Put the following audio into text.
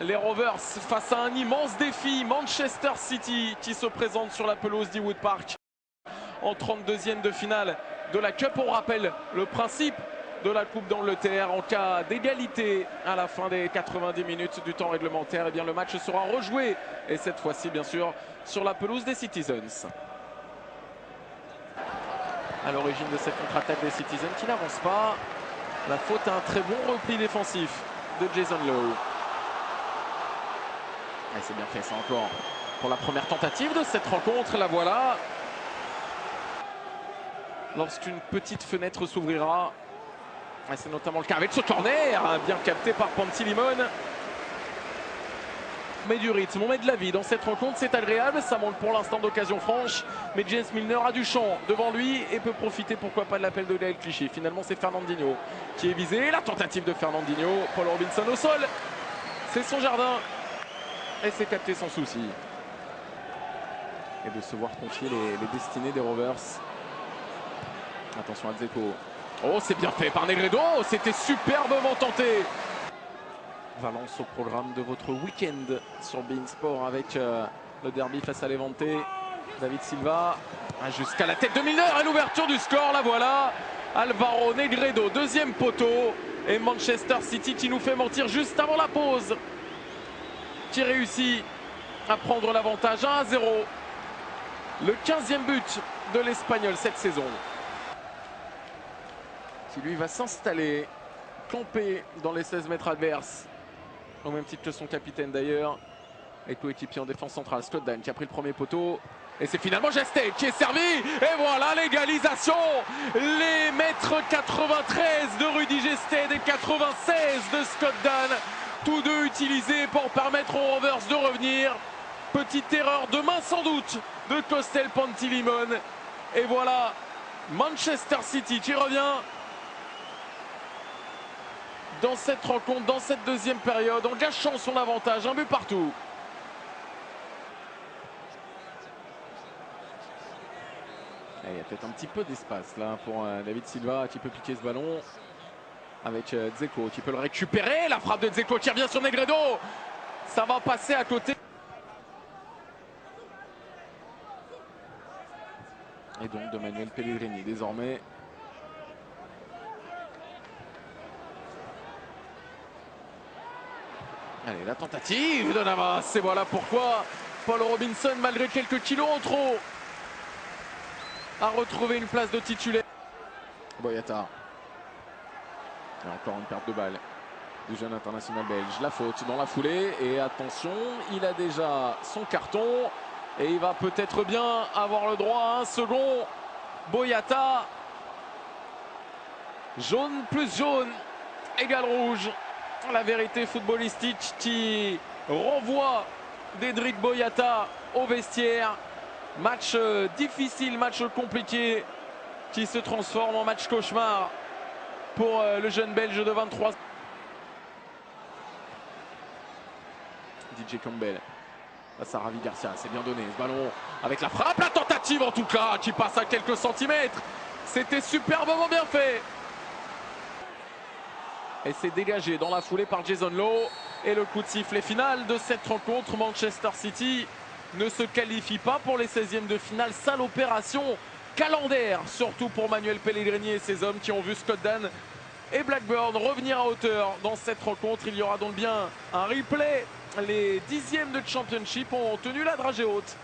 Les Rovers face à un immense défi, Manchester City qui se présente sur la pelouse d'Ewood Park en 32e de finale de la Cup. On rappelle le principe de la Coupe d'Angleterre en cas d'égalité à la fin des 90 minutes du temps réglementaire. Et bien le match sera rejoué et cette fois-ci bien sûr sur la pelouse des Citizens. À l'origine de cette contre-attaque des Citizens qui n'avance pas. La faute à un très bon repli défensif de Jason Lowe. Et c'est bien fait ça encore pour la première tentative de cette rencontre. La voilà. Lorsqu'une petite fenêtre s'ouvrira. C'est notamment le cas avec ce corner, bien capté par Pantilimon. On met du rythme, on met de la vie dans cette rencontre, c'est agréable. Ça manque pour l'instant d'occasion franche. Mais James Milner a du champ devant lui et peut profiter, pourquoi pas, de l'appel de Gaël Clichy. Finalement, c'est Fernandinho qui est visé. La tentative de Fernandinho, Paul Robinson au sol. C'est son jardin. Et c'est capté sans souci. Et de se voir confier les destinées des Rovers. Attention à Dzeko. Oh, c'est bien fait par Negredo. C'était superbement tenté. Valence au programme de votre week-end sur beIN Sport avec le derby face à Levante. David Silva jusqu'à la tête de Milner et l'ouverture du score. La voilà. Alvaro Negredo, deuxième poteau. Et Manchester City qui nous fait mentir juste avant la pause. Qui réussit à prendre l'avantage 1-0. Le 15e but de l'Espagnol cette saison. Qui lui va s'installer, camper dans les 16 mètres adverses. Au même titre que son capitaine d'ailleurs. Et coéquipier en défense centrale, Scott Dann qui a pris le premier poteau. Et c'est finalement Gesté qui est servi. Et voilà l'égalisation. Les mètres 93 de Rudy Gesté et 96 de Scott Dann. Tous deux utilisés pour permettre aux Rovers de revenir. Petite erreur de main sans doute de Costel Pantilimon. Et voilà Manchester City qui revient dans cette rencontre, dans cette deuxième période, en gâchant son avantage, un but partout. Et il y a peut-être un petit peu d'espace là pour David Silva qui peut piquer ce ballon. Avec Dzeko qui peut le récupérer. La frappe de Dzeko qui revient sur Negredo. Ça va passer à côté. Et donc de Manuel Pellegrini désormais. Allez, la tentative de Navas. Et voilà pourquoi Paul Robinson, malgré quelques kilos en trop, a retrouvé une place de titulaire. Boyata. Et encore une perte de balle du jeune international belge. La faute dans la foulée. Et attention, il a déjà son carton. Et il va peut-être bien avoir le droit à un second. Boyata. Jaune plus jaune égale rouge. La vérité footballistique qui renvoie Dedryck Boyata au vestiaire. Match difficile, match compliqué qui se transforme en match cauchemar pour le jeune belge de 23 ans. DJ Campbell face à Ravi Garcia, c'est bien donné ce ballon avec la frappe, la tentative en tout cas qui passe à quelques centimètres. C'était superbement bien fait. Et c'est dégagé dans la foulée par Jason Lowe. Et le coup de sifflet final de cette rencontre. Manchester City ne se qualifie pas pour les 16e de finale. Sale opération calendaire, surtout pour Manuel Pellegrini et ses hommes qui ont vu Scott Dann et Blackburn revenir à hauteur dans cette rencontre. Il y aura donc bien un replay. Les 10e de Championship ont tenu la dragée haute.